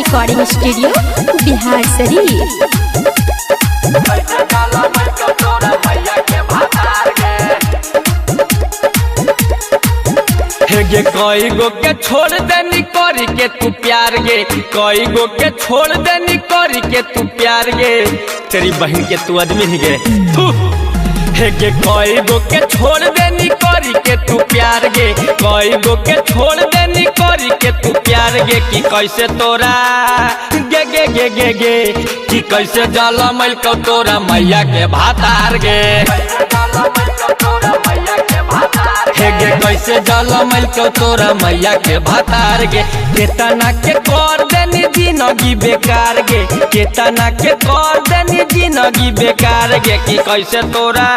Recording studio Bihar Sharif. गे कई गो के छोड़ देनी करी के तू प्यार गे, कई गो के छोड़ देनी करी के तू प्यार गे, तेरी बहन के तू आदमी ही गे। गे कई गो के छोड़ देनी करी के तू प्यार गे, कई गो के छोड़ देनी करी के तू प्यार गे। कि कैसे तोरा गे गे गे गे गे कि कैसे जाला मैल को तोरा मैया के भातार गे। गे कैसे जाला मैल को तोरा मैया के भातार गे। केतना के कर देनी जिंदगी बेकार गे, केतना के कर देनी जिंदगी बेकार गे। कि कैसे तोरा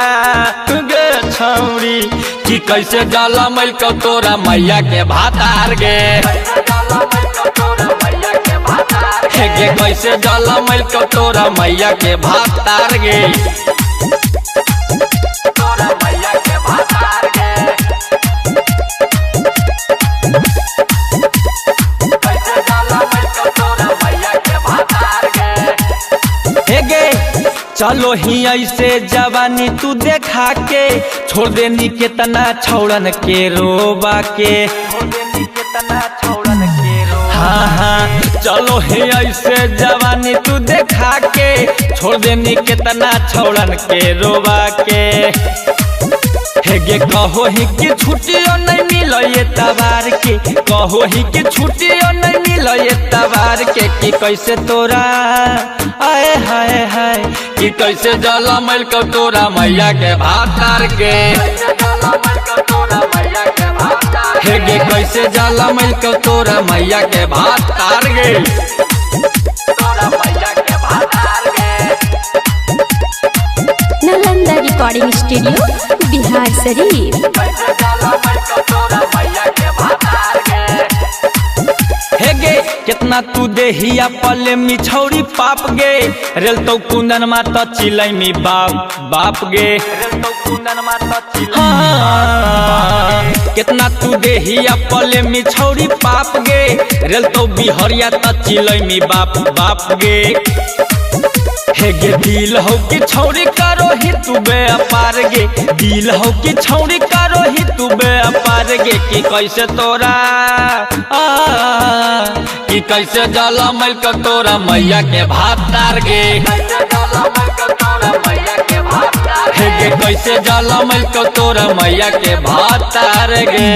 गे छौरी कि कैसे जाला मैल को तोरा मैया के भातार गे। गे कैसे जाला मैल को तोरा मैया के भातार गे। चलो ही ऐसे जवानी तू देखा के छोड़ देनी केतना छौड़न के रोबा के, हाँ हाँ चलो ही ऐसे जवानी तू देखा के छोड़ देनी केतना छौड़न के रोबा के। गे कहो ही कि छुट्टियों नहीं मिलो ये तबार के, कहो ही कि छुट्टियों नहीं मिलो ये तबार के। कि कैसे तोरा आए हाय हाय कि कैसे जाला मैल को तोरा मैया के भातार के। गे कैसे जाला मैल को तोरा मैया के भातार गे। Nalanda recording studio Bihar Sharif. गे कितना तू देहिया पले मिछौरी पाप गे, रेल तो कुंदन माता चिलई मी बाप बाप गे। हाँ कितना तू देहिया पले मिछौरी पाप गे, रेल तो बिहरिया त चिलई मी बाप बाप गे। गे दिल हो कि छौरी करो ही तू बेअपार गे, दिल हो कि छौरी करो ही तू बेअपार गे। कि कैसे तोरा कि कैसे जाला मैल को तोरा मैया के भातार गे। गे कैसे जाला मैल को तोरा मैया के भातार गे।